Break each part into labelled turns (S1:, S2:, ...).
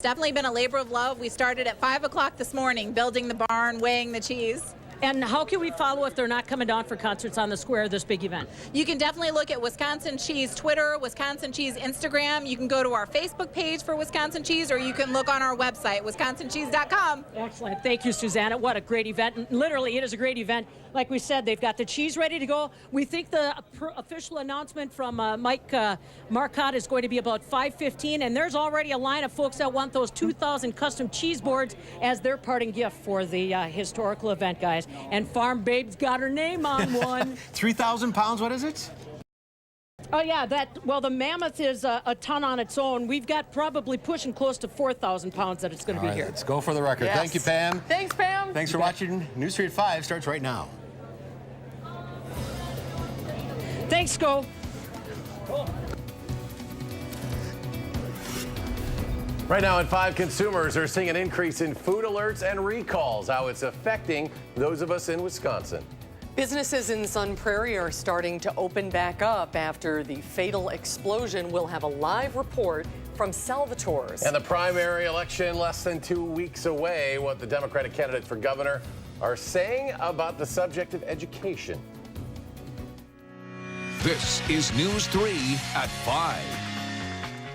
S1: Definitely been a labor of love. We started at 5 o'clock this morning, building the barn, weighing the cheese.
S2: And how can we follow if they're not coming down for concerts on the square, this big event?
S1: You can definitely look at Wisconsin Cheese Twitter, Wisconsin Cheese Instagram. You can go to our Facebook page for Wisconsin Cheese, or you can look on our website, wisconsincheese.com.
S2: Excellent. Thank you, Susanna. What a great event. And literally, it is a great event. Like we said, they've got the cheese ready to go. We think the official announcement from Mike Marcotte is going to be about 5:15, and there's already a line of folks that want those 2,000 custom cheese boards as their parting gift for the historical event, guys. And Farm Babe's got her name on one.
S3: 3,000 pounds, what is it?
S2: Oh, yeah, the mammoth is a ton on its own. We've got probably pushing close to 4,000 pounds that it's going to be here.
S3: Let's go for the record.
S4: Yes.
S3: Thank you, Pam.
S4: Thanks, Pam.
S3: Thanks for watching. News 3 at 5 starts right now.
S2: Thanks, Sko.
S5: Right now at 5, consumers are seeing an increase in food alerts and recalls, how it's affecting those of us in Wisconsin.
S4: Businesses in Sun Prairie are starting to open back up after the fatal explosion. We'll have a live report from Salvatore's.
S5: And the primary election less than 2 weeks away. What the Democratic candidates for governor are saying about the subject of education.
S6: This is News 3 at 5.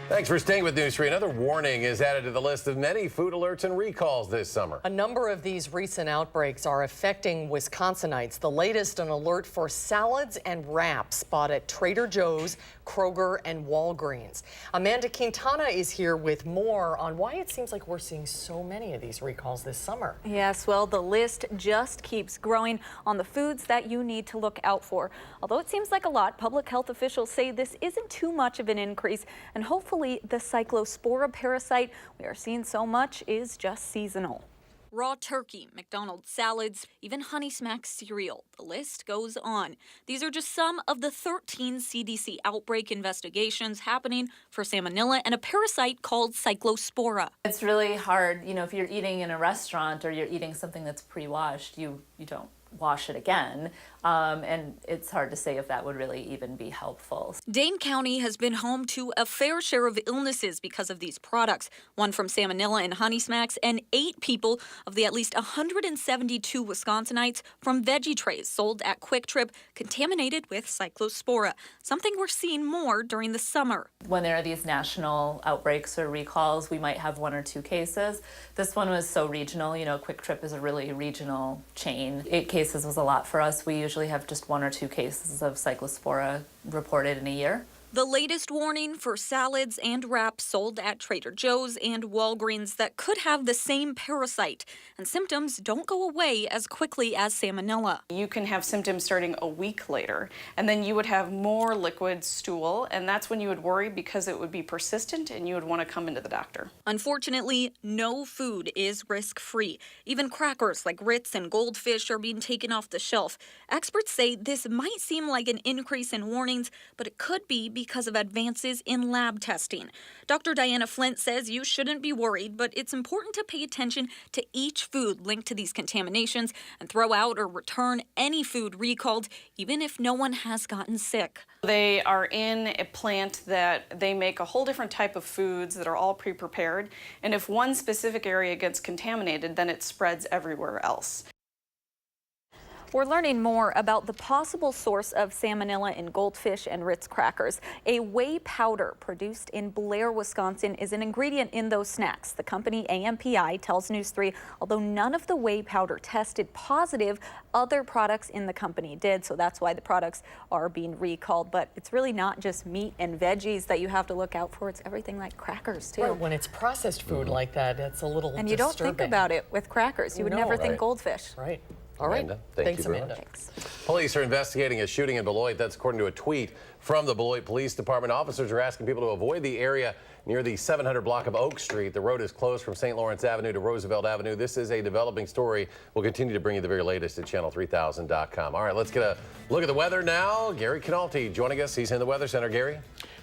S5: Thanks for staying with News 3. Another warning is added to the list of many food alerts and recalls this summer.
S4: A number of these recent outbreaks are affecting Wisconsinites. The latest, an alert for salads and wraps bought at Trader Joe's, Kroger, and Walgreens. Amanda Quintana is here with more on why it seems like we're seeing so many of these recalls this summer.
S7: Yes, well, the list just keeps growing on the foods that you need to look out for. Although it seems like a lot, public health officials say this isn't too much of an increase, and hopefully the cyclospora parasite we are seeing so much is just seasonal.
S8: Raw turkey, McDonald's salads, even Honey Smacks cereal. The list goes on. These are just some of the 13 CDC outbreak investigations happening for salmonella and a parasite called cyclospora.
S9: It's really hard, if you're eating in a restaurant or you're eating something that's pre-washed, you don't wash it again, and it's hard to say if that would really even be helpful.
S8: Dane County has been home to a fair share of illnesses because of these products, one from salmonella and Honey Smacks, and 8 people of the at least 172 Wisconsinites from veggie trays sold at Quick Trip contaminated with cyclospora, something we're seeing more during the summer.
S9: When there are these national outbreaks or recalls, we might have 1 or 2 cases. This one was so regional. Quick Trip is a really regional chain. 8 cases was a lot for us. We usually have just 1 or 2 cases of cyclospora reported in a year.
S8: The latest warning for salads and wraps sold at Trader Joe's and Walgreens that could have the same parasite, and symptoms don't go away as quickly as salmonella.
S10: You can have symptoms starting a week later, and then you would have more liquid stool, and that's when you would worry because it would be persistent and you would want to come into the doctor.
S8: Unfortunately, no food is risk-free. Even crackers like Ritz and Goldfish are being taken off the shelf. Experts say this might seem like an increase in warnings, but it could be because of advances in lab testing. Dr. Diana Flint says you shouldn't be worried, but it's important to pay attention to each food linked to these contaminations and throw out or return any food recalled, even if no one has gotten sick.
S10: They are in a plant that they make a whole different type of foods that are all pre-prepared, and if one specific area gets contaminated, then it spreads everywhere else.
S7: We're learning more about the possible source of salmonella in Goldfish and Ritz crackers. A whey powder produced in Blair, Wisconsin is an ingredient in those snacks. The company AMPI tells News 3, although none of the whey powder tested positive, other products in the company did, so that's why the products are being recalled. But it's really not just meat and veggies that you have to look out for. It's everything like crackers, too.
S4: Right, when it's processed food like that, it's a little
S7: And you don't think about it with crackers. You would never think Goldfish.
S4: Right. All right.
S5: Amanda,
S4: Thanks,
S5: you very
S4: Amanda.
S5: much. Police are investigating a shooting in Beloit. That's according to a tweet from the Beloit Police Department. Officers are asking people to avoid the area near the 700 block of Oak Street. The road is closed from St. Lawrence Avenue to Roosevelt Avenue. This is a developing story. We'll continue to bring you the very latest at channel3000.com. All right, let's get a look at the weather now. Gary Canalti joining us. He's in the Weather Center. Gary?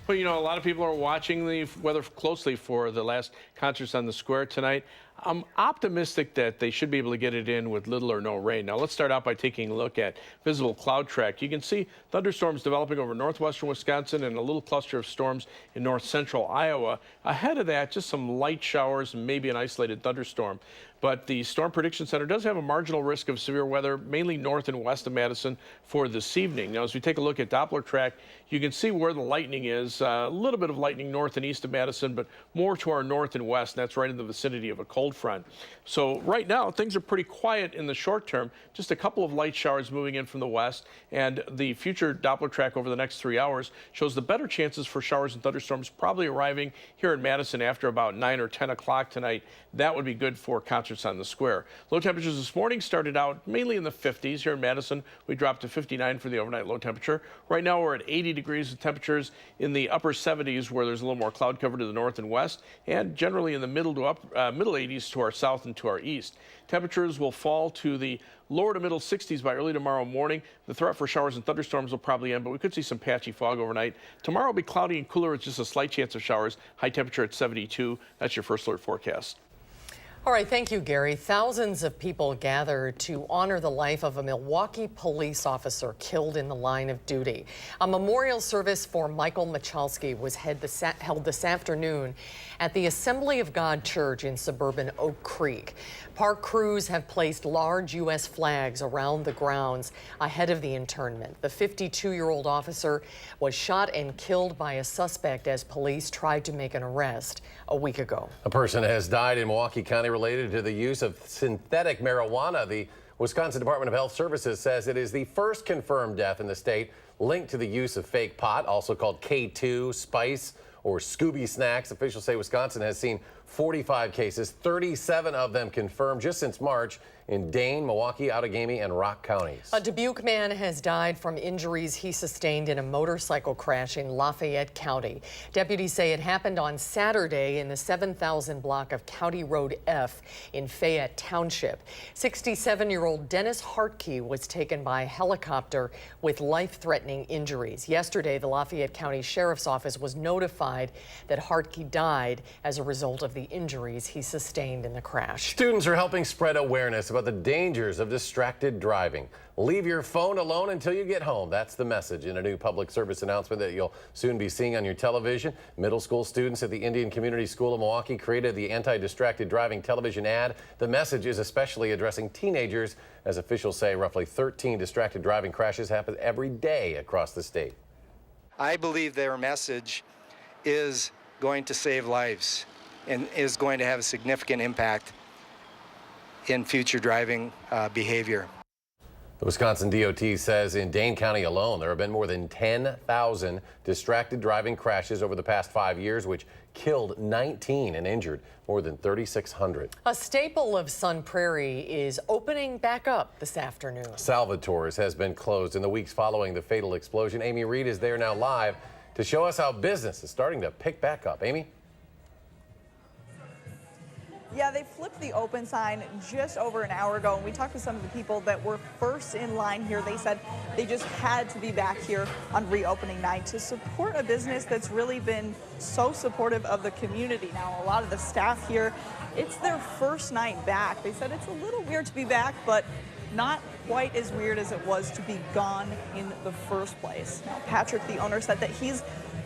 S11: Well, you know, a lot of people are watching the weather closely for the last concerts on the square tonight. I'm optimistic that they should be able to get it in with little or no rain. Now, let's start out by taking a look at visible cloud track. You can see thunderstorms developing over northwestern Wisconsin and a little cluster of storms in north central Iowa. Ahead of that, just some light showers and maybe an isolated thunderstorm. But the Storm Prediction Center does have a marginal risk of severe weather, mainly north and west of Madison for this evening. Now, as we take a look at Doppler track, you can see where the lightning is. A little bit of lightning north and east of Madison, but more to our north and west, and that's right in the vicinity of a cold front. So right now, things are pretty quiet in the short term. Just a couple of light showers moving in from the west, and the future Doppler track over the next 3 hours shows the better chances for showers and thunderstorms probably arriving here in Madison after about 9 or 10 o'clock tonight. That would be good for concerts on the square. Low temperatures this morning started out mainly in the 50s. Here in Madison, we dropped to 59 for the overnight low temperature. Right now, we're at 80 degrees with temperatures in the upper 70s where there's a little more cloud cover to the north and west, and generally in the middle 80s to our south and to our east. Temperatures will fall to the lower to middle 60s by early tomorrow morning. The threat for showers and thunderstorms will probably end, but we could see some patchy fog overnight. Tomorrow will be cloudy and cooler with just a slight chance of showers. High temperature at 72. That's your first alert forecast.
S4: All right, thank you, Gary. Thousands of people gathered to honor the life of a Milwaukee police officer killed in the line of duty. A memorial service for Michael Michalski was held this afternoon at the Assembly of God Church in suburban Oak Creek. Park crews have placed large U.S. flags around the grounds ahead of the internment. The 52-year-old officer was shot and killed by a suspect as police tried to make an arrest a week ago.
S5: A person has died in Milwaukee County related to the use of synthetic marijuana. The Wisconsin Department of Health Services says it is the first confirmed death in the state linked to the use of fake pot, also called K2, spice, or Scooby snacks. Officials say Wisconsin has seen 45 cases, 37 of them confirmed just since March in Dane, Milwaukee, Outagamie, and Rock counties.
S4: A Dubuque man has died from injuries he sustained in a motorcycle crash in Lafayette County. Deputies say it happened on Saturday in the 7,000 block of County Road F in Fayette Township. 67-year-old Dennis Hartke was taken by helicopter with life-threatening injuries. Yesterday, the Lafayette County Sheriff's Office was notified that Hartke died as a result of the injuries he sustained in the crash.
S5: Students are helping spread awareness about the dangers of distracted driving. Leave your phone alone until you get home. That's the message in a new public service announcement that you'll soon be seeing on your television. Middle school students at the Indian Community School of Milwaukee created the anti-distracted driving television ad. The message is especially addressing teenagers, as officials say roughly 13 distracted driving crashes happen every day across the state.
S12: I believe their message is going to save lives and is going to have a significant impact in future driving behavior.
S5: The Wisconsin DOT says in Dane County alone, there have been more than 10,000 distracted driving crashes over the past 5 years, which killed 19 and injured more than 3,600.
S4: A staple of Sun Prairie is opening back up this afternoon.
S5: Salvatore's has been closed in the weeks following the fatal explosion. Amy Reed is there now live to show us how business is starting to pick back up. Amy?
S13: Yeah, they flipped the open sign just over an hour ago, and we talked to some of the people that were first in line here. They said they just had to be back here on reopening night to support a business that's really been so supportive of the community. Now, a lot of the staff here, it's their first night back. They said it's a little weird to be back, but not quite as weird as it was to be gone in the first place. Now, Patrick, the owner, said that he's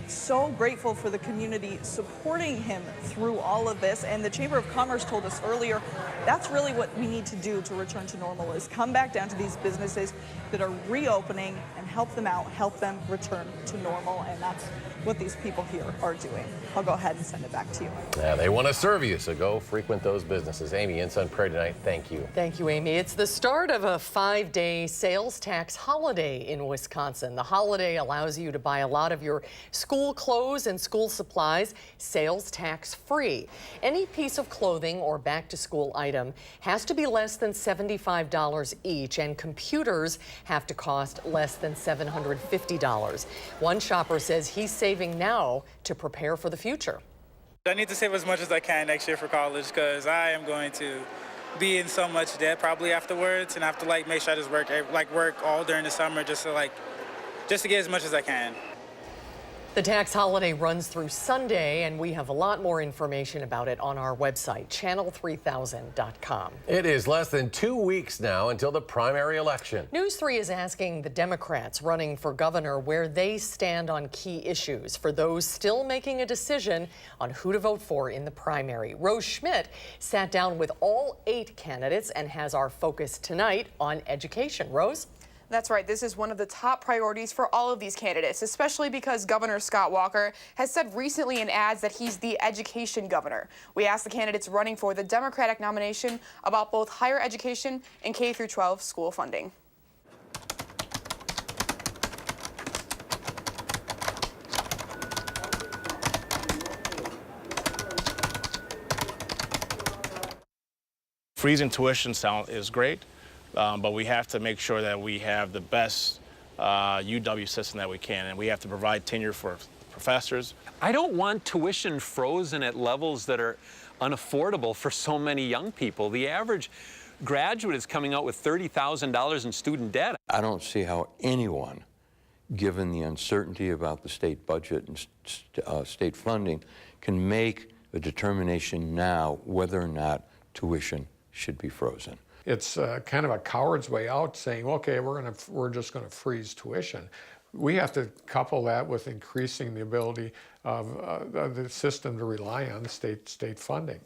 S13: so grateful for the community supporting him through all of this, and the Chamber of Commerce told us earlier that's really what we need to do to return to normal, is come back down to these businesses that are reopening and help them out, help them return to normal, and that's what these people here are doing. I'll go ahead and send it back to you.
S5: Yeah, they want to serve you, so go frequent those businesses. Amy, in Sun Prairie tonight, thank you.
S4: Thank you, Amy. It's the start of a 5-day sales tax holiday in Wisconsin. The holiday allows you to buy a lot of your school clothes and school supplies sales tax free. Any piece of clothing or back-to-school item has to be less than $75 each, and computers have to cost less than $750. One shopper says he's saving now to prepare for the future.
S14: I need to save as much as I can next year for college, because I am going to be in so much debt probably afterwards, and I have to make sure I just work all during the summer just to get as much as I can.
S4: The tax holiday runs through Sunday, and we have a lot more information about it on our website, channel3000.com.
S5: It is less than 2 weeks now until the primary election. News 3 is asking the Democrats running for governor where they stand on key issues for those still making a decision on who to vote for in the primary. Rose Schmidt sat down with all 8 candidates and has our focus tonight on education. Rose?
S15: That's right. This is one of the top priorities for all of these candidates, especially because Governor Scott Walker has said recently in ads that he's the education governor. We asked the candidates running for the Democratic nomination about both higher education and K-12 school funding.
S16: Freezing tuition is great. But we have to make sure that we have the best UW system that we can, and we have to provide tenure for professors.
S17: I don't want tuition frozen at levels that are unaffordable for so many young people. The average graduate is coming out with $30,000 in student debt.
S18: I don't see how anyone, given the uncertainty about the state budget and state funding, can make a determination now whether or not tuition should be frozen.
S19: It's kind of a coward's way out, saying, okay, we're just going to freeze tuition. We have to couple that with increasing the ability of the system to rely on state funding.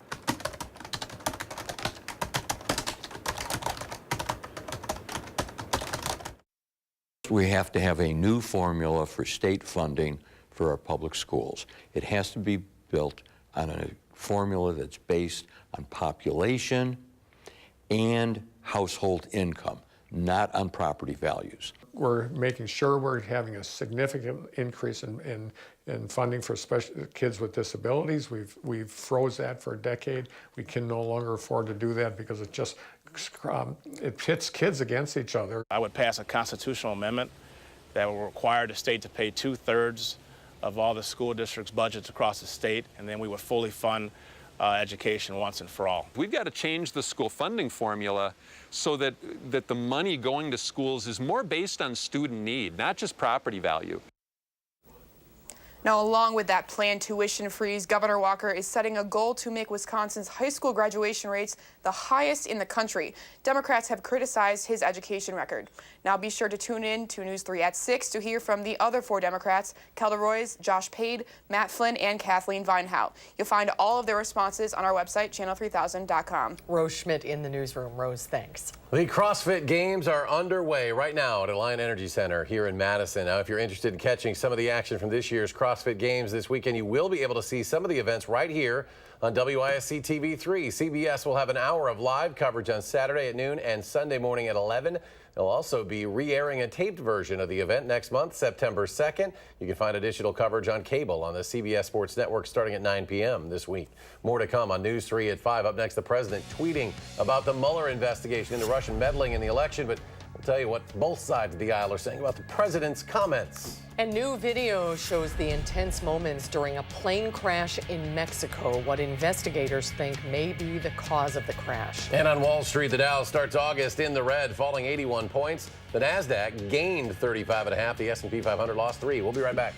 S18: We have to have a new formula for state funding for our public schools. It has to be built on a formula that's based on population and household income, not on property values.
S19: We're making sure we're having a significant increase in funding for kids with disabilities. We've froze that for a decade. We can no longer afford to do that because it pits kids against each other.
S16: I would pass a constitutional amendment that will require the state to pay 2/3 of all the school districts' budgets across the state, and then we would fully fund education once and for all.
S17: We've got to change the school funding formula so that the money going to schools is more based on student need, not just property value.
S15: Now, along with that planned tuition freeze, Governor Walker is setting a goal to make Wisconsin's high school graduation rates the highest in the country. Democrats have criticized his education record. Now, be sure to tune in to News 3 at 6 to hear from the other 4 Democrats, Kelda Roys, Josh Pade, Matt Flynn, and Kathleen Vinehout. You'll find all of their responses on our website, channel3000.com.
S4: Rose Schmidt in the newsroom. Rose, thanks.
S5: The CrossFit Games are underway right now at Alliant Energy Center here in Madison. Now, if you're interested in catching some of the action from this year's CrossFit Games this weekend, you will be able to see some of the events right here on WISC-TV 3. CBS will have an hour of live coverage on Saturday at noon and Sunday morning at 11. They'll also be re-airing a taped version of the event next month, September 2nd. You can find additional coverage on cable on the CBS Sports Network starting at 9 p.m. this week. More to come on News 3 at 5. Up next, the president tweeting about the Mueller investigation into Russian meddling in the election. But we'll tell you what both sides of the aisle are saying about the president's comments.
S4: And new video shows the intense moments during a plane crash in Mexico, what investigators think may be the cause of the crash.
S5: And on Wall Street, the Dow starts August in the red, falling 81 points. The NASDAQ gained 35.5. The S&P 500 lost 3. We'll be right back.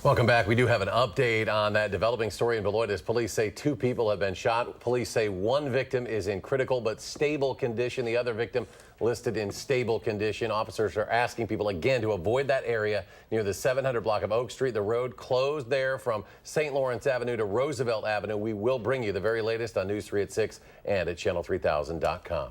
S5: Welcome back. We do have an update on that developing story in Beloit as police say 2 people have been shot. Police say 1 victim is in critical but stable condition. The other victim listed in stable condition. Officers are asking people again to avoid that area near the 700 block of Oak Street. The road closed there from St. Lawrence Avenue to Roosevelt Avenue. We will bring you the very latest on News 3 at 6 and at channel3000.com.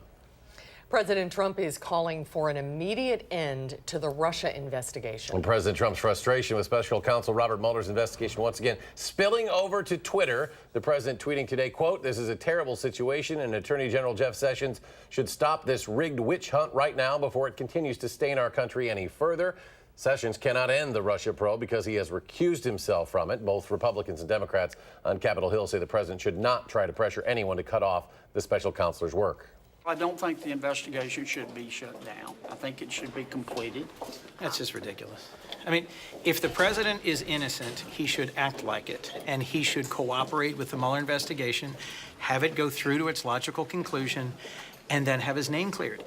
S4: President Trump is calling for an immediate end to the Russia investigation.
S5: And President Trump's frustration with special counsel Robert Mueller's investigation once again spilling over to Twitter. The president tweeting today, quote, "This is a terrible situation and Attorney General Jeff Sessions should stop this rigged witch hunt right now before it continues to stain our country any further." Sessions cannot end the Russia probe because he has recused himself from it. Both Republicans and Democrats on Capitol Hill say the president should not try to pressure anyone to cut off the special counselor's work.
S20: I don't think the investigation should be shut down. I think it should be completed.
S21: That's just ridiculous. I mean, if the president is innocent, he should act like it, and he should cooperate with the Mueller investigation, have it go through to its logical conclusion, and then have his name cleared.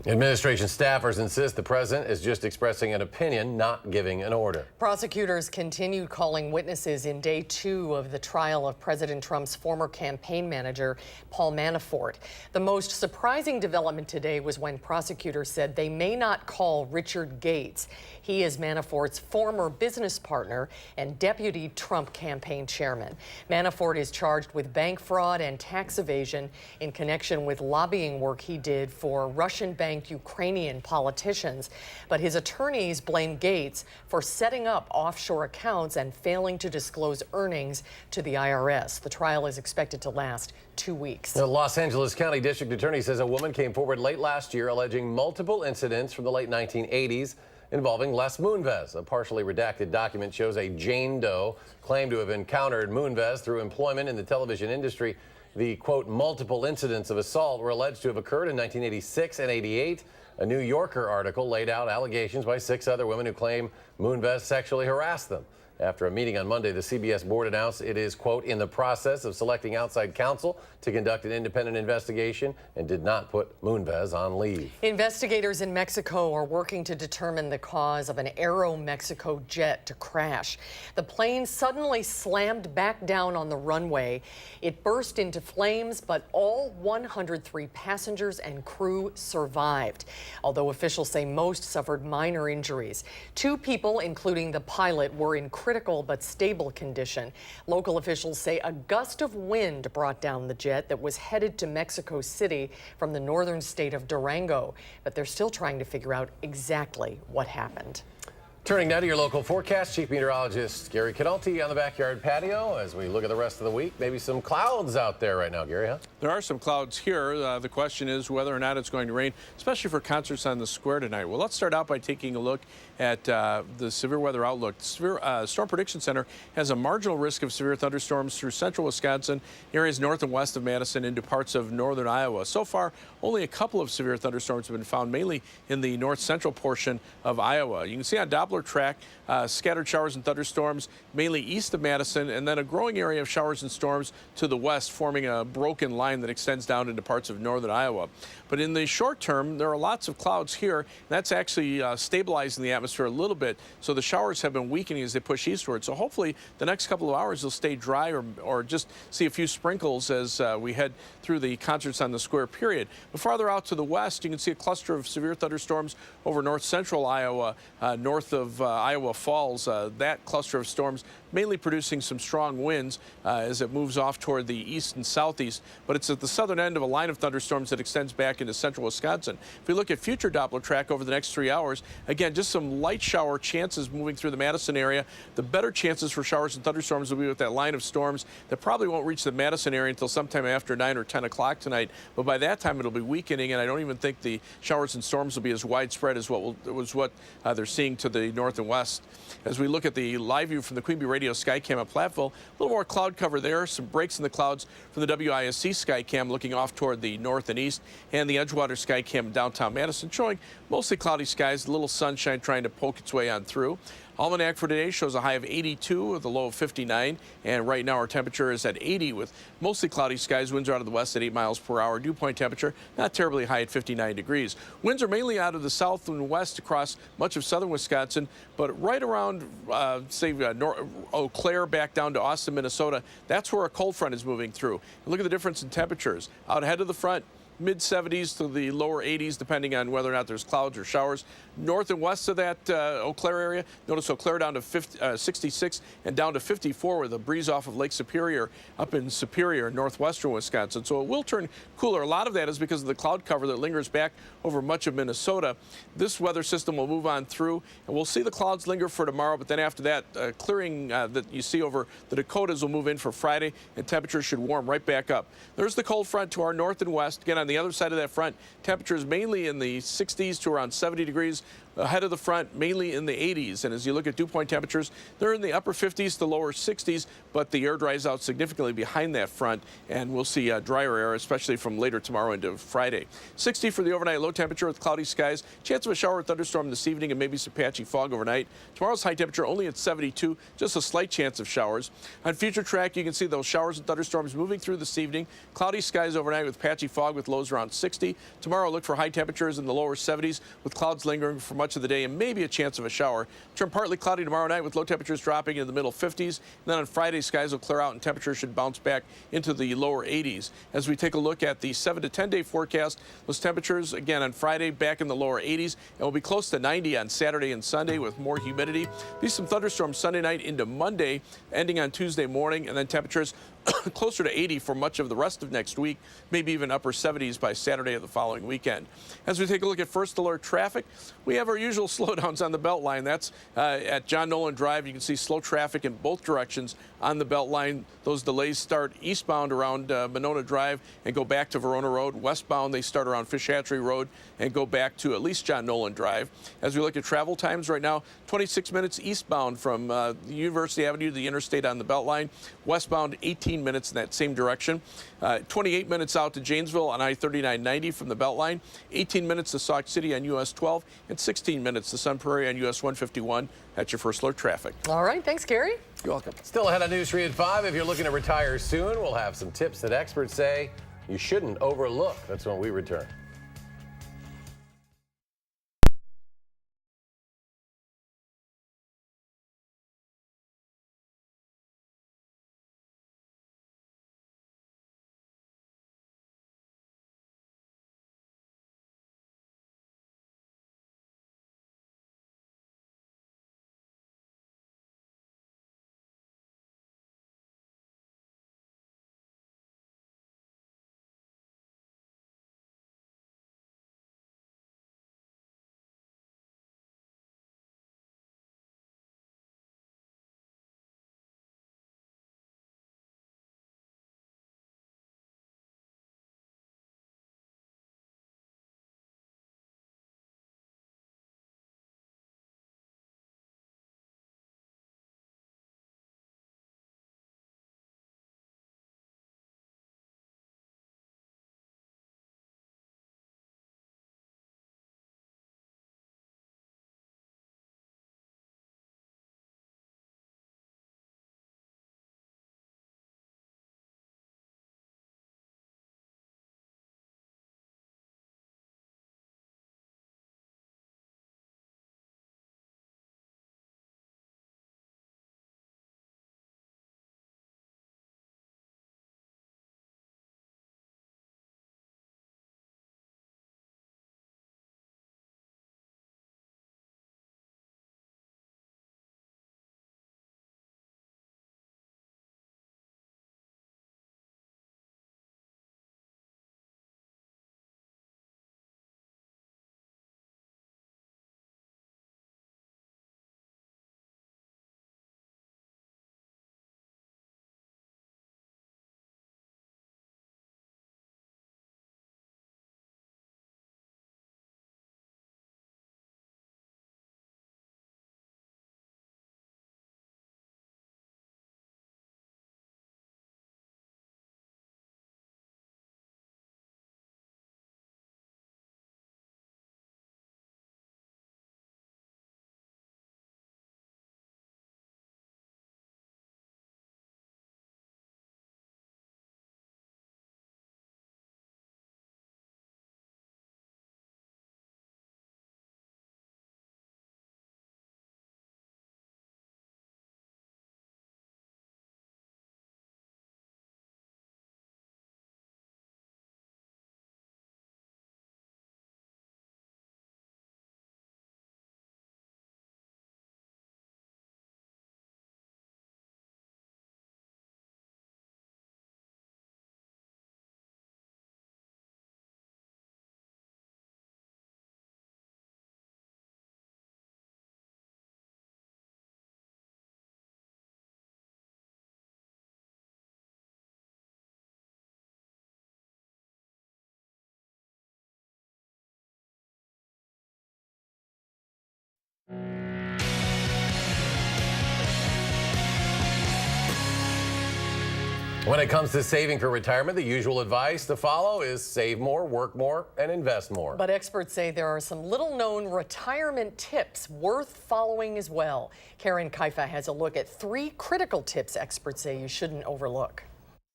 S5: Administration staffers insist the president is just expressing an opinion, not giving an order.
S4: Prosecutors continued calling witnesses in day 2 of the trial of President Trump's former campaign manager, Paul Manafort. The most surprising development today was when prosecutors said they may not call Richard Gates. He is Manafort's former business partner and deputy Trump campaign chairman. Manafort is charged with bank fraud and tax evasion in connection with lobbying work he did for Russian-backed Ukrainian politicians. But his attorneys blame Gates for setting up offshore accounts and failing to disclose earnings to the IRS. The trial is expected to last 2 weeks.
S5: The Los Angeles County District Attorney says a woman came forward late last year alleging multiple incidents from the late 1980s involving Les Moonves. A partially redacted document shows a Jane Doe claimed to have encountered Moonves through employment in the television industry. The, quote, multiple incidents of assault were alleged to have occurred in 1986 and 88. A New Yorker article laid out allegations by 6 other women who claim Moonves sexually harassed them. After a meeting on Monday, the CBS board announced it is, quote, in the process of selecting outside counsel to conduct an independent investigation and did not put Moonves on leave.
S4: Investigators in Mexico are working to determine the cause of an Aeromexico jet to crash. The plane suddenly slammed back down on the runway. It burst into flames, but all 103 passengers and crew survived, although officials say most suffered minor injuries. 2 people, including the pilot, were in critical but stable condition. Local officials say a gust of wind brought down the jet that was headed to Mexico City from the northern state of Durango, but they're still trying to figure out exactly what happened.
S5: Turning now to your local forecast, Chief Meteorologist Gary Canalti on the backyard patio as we look at the rest of the week. Maybe some clouds out there right now, Gary, huh?
S11: There are some clouds here. The question is whether or not it's going to rain, especially for concerts on the square tonight. Well, let's start out by taking a look at the severe weather outlook. The Storm Prediction Center has a marginal risk of severe thunderstorms through central Wisconsin, areas north and west of Madison, into parts of northern Iowa. So far, only a couple of severe thunderstorms have been found, mainly in the north central portion of Iowa. You can see on Doppler track scattered showers and thunderstorms mainly east of Madison, and then a growing area of showers and storms to the west, forming a broken line that extends down into parts of northern Iowa. But in the short term, there are lots of clouds here. And that's actually stabilizing the atmosphere a little bit, so the showers have been weakening as they push eastward. So hopefully the next couple of hours will stay dry or just see a few sprinkles as we head through the concerts on the square period. But farther out to the west, you can see a cluster of severe thunderstorms over north central Iowa, north of Iowa Falls. That cluster of storms mainly producing some strong winds as it moves off toward the east and southeast. But it's at the southern end of a line of thunderstorms that extends back into central Wisconsin. If we look at future Doppler track over the next 3 hours, again, just some light shower chances moving through the Madison area. The better chances for showers and thunderstorms will be with that line of storms that probably won't reach the Madison area until sometime after 9 or 10 o'clock tonight. But by that time, it'll be weakening, and I don't even think the showers and storms will be as widespread as what they're seeing to the north and west. As we look at the live view from the Queen Bee Radio Skycam at Platteville, a little more cloud cover there, some breaks in the clouds from the WISC Skycam looking off toward the north and east, and the Edgewater Skycam in downtown Madison showing mostly cloudy skies, a little sunshine trying to poke its way on through. Almanac for today shows a high of 82 with a low of 59. And right now our temperature is at 80 with mostly cloudy skies. Winds are out of the west at 8 miles per hour. Dew point temperature not terribly high at 59 degrees. Winds are mainly out of the south and west across much of southern Wisconsin, but right around, Eau Claire back down to Austin, Minnesota, that's where a cold front is moving through. And look at the difference in temperatures. Out ahead of the front, mid-70s to the lower 80s, depending on whether or not there's clouds or showers. North and west of that Eau Claire area, notice Eau Claire down to 66 and down to 54 with a breeze off of Lake Superior up in Superior, northwestern Wisconsin. So it will turn cooler. A lot of that is because of the cloud cover that lingers back over much of Minnesota. This weather system will move on through, and we'll see the clouds linger for tomorrow, but then after that, clearing that you see over the Dakotas will move in for Friday, and temperatures should warm right back up. There's the cold front to our north and west. Again, on the other side of that front, temperatures mainly in the 60s to around 70 degrees. Ahead of the front, mainly in the 80s. And as you look at dew point temperatures, they're in the upper 50s to lower 60s, but the air dries out significantly behind that front, and we'll see drier air, especially from later tomorrow into Friday. 60 for the overnight low temperature with cloudy skies. Chance of a shower or thunderstorm this evening and maybe some patchy fog overnight. Tomorrow's high temperature only at 72, just a slight chance of showers. On future track, you can see those showers and thunderstorms moving through this evening. Cloudy skies overnight with patchy fog with lows around 60. Tomorrow, look for high temperatures in the lower 70s with clouds lingering for much of the day and maybe a chance of a shower. Turn partly cloudy tomorrow night with low temperatures dropping into the middle 50s. And then on Friday, skies will clear out and temperatures should bounce back into the lower 80s. As we take a look at the 7 to 10 day forecast, those temperatures again on Friday back in the lower 80s and will be close to 90 on Saturday and Sunday with more humidity. Be some thunderstorms Sunday night into Monday, ending on Tuesday morning, and then temperatures closer to 80 for much of the rest of next week, maybe even upper 70s by Saturday of the following weekend. As we take a look at first alert traffic, we have our usual slowdowns on the Beltline. That's at John Nolan Drive. You can see slow traffic in both directions on the Beltline. Those delays start eastbound around Monona Drive and go back to Verona Road. Westbound, they start around Fish Hatchery Road and go back to at least John Nolan Drive. As we look at travel times right now, 26 minutes eastbound from University Avenue to the interstate on the Beltline. Westbound, 18 minutes in that same direction. 28 minutes out to Janesville on I-3990 from the Beltline. 18 minutes to Sauk City on US 12 and 16 minutes to Sun Prairie on US 151. That's your first alert traffic.
S4: All right, thanks, Gary.
S11: You're welcome.
S5: Still ahead on News 3 at 5. If you're looking to retire soon, we'll have some tips that experts say you shouldn't overlook. That's when we return. When it comes to saving for retirement, the usual advice to follow is save more, work more, and invest more.
S4: But experts say there are some little-known retirement tips worth following as well. Karen Kaifa has a look at 3 critical tips experts say you shouldn't overlook.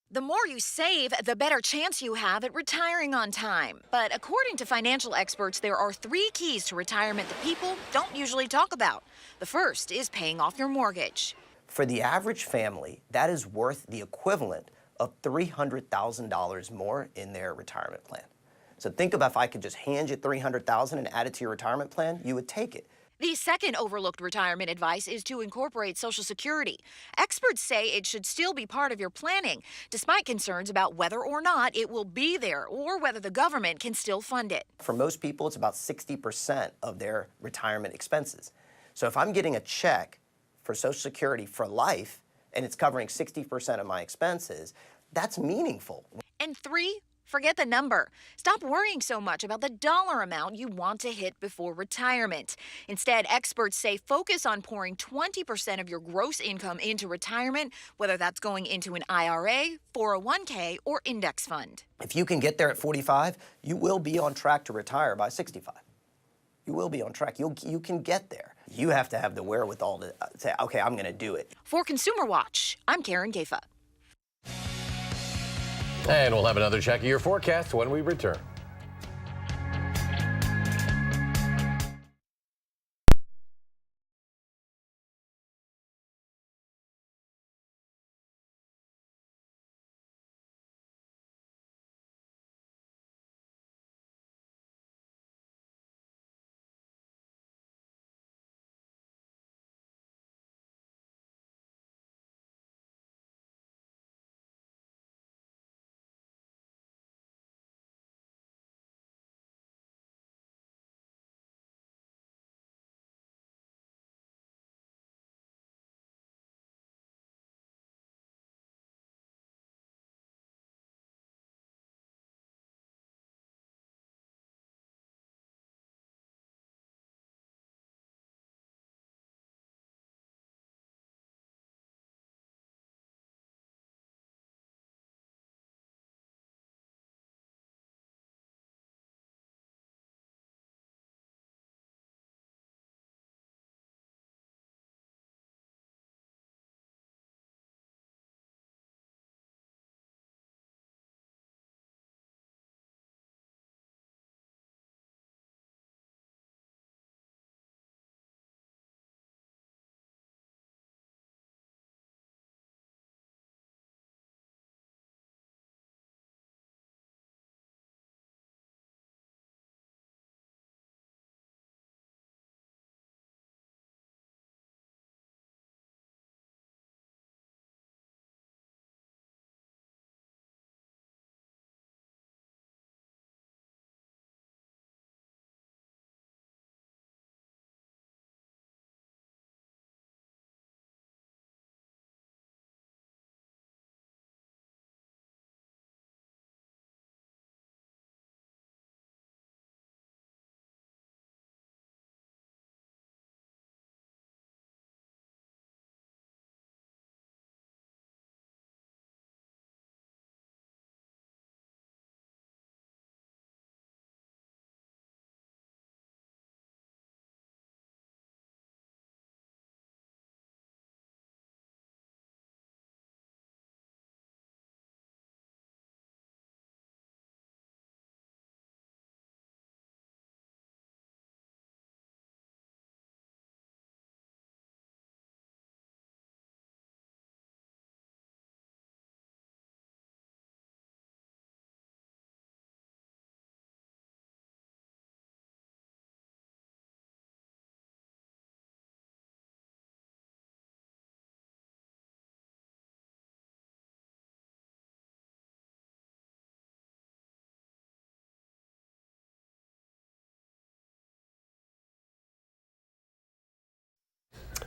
S1: The more you save, the better chance you have at retiring on time. But according to financial experts, there are 3 keys to retirement that people don't usually talk about. The first is paying off your mortgage.
S22: For the average family, that is worth the equivalent of $300,000 more in their retirement plan. So think about if I could just hand you $300,000 and add it to your retirement plan, you would take it.
S1: The second overlooked retirement advice is to incorporate Social Security. Experts say it should still be part of your planning, despite concerns about whether or not it will be there or whether the government can still fund it.
S22: For most people, it's about 60% of their retirement expenses. So if I'm getting a check for Social Security for life, and it's covering 60% of my expenses, that's meaningful.
S1: And 3, forget the number. Stop worrying so much about the dollar amount you want to hit before retirement. Instead, experts say focus on pouring 20% of your gross income into retirement, whether that's going into an IRA, 401k, or index fund.
S22: If you can get there at 45, you will be on track to retire by 65. You will be on track. You can get there. You have to have the wherewithal to say, okay, I'm going to do it.
S1: For Consumer Watch, I'm Karen Kaifa.
S5: And we'll have another check of your forecast when we return.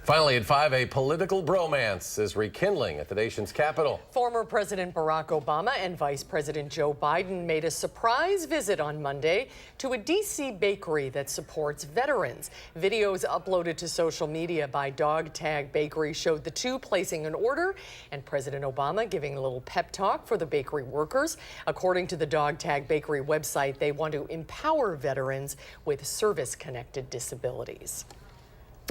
S5: Finally at 5, a political bromance is rekindling at the nation's capital.
S4: Former President Barack Obama and Vice President Joe Biden made a surprise visit on Monday to a D.C. bakery that supports veterans. Videos uploaded to social media by Dog Tag Bakery showed the two placing an order and President Obama giving a little pep talk for the bakery workers. According to the Dog Tag Bakery website, they want to empower veterans with service-connected disabilities.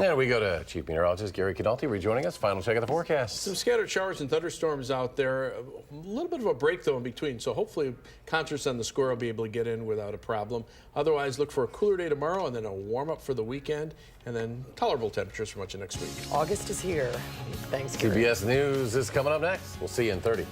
S5: And we go to Chief Meteorologist Gary Canalti rejoining us. Final check of the forecast.
S11: Some scattered showers and thunderstorms out there. A little bit of a break, though, in between. So hopefully concerts on the square will be able to get in without a problem. Otherwise, look for a cooler day tomorrow and then a warm-up for the weekend and then tolerable temperatures for much of next week.
S4: August is here. Thanks, Gary.
S5: CBS News is coming up next. We'll see you in 30.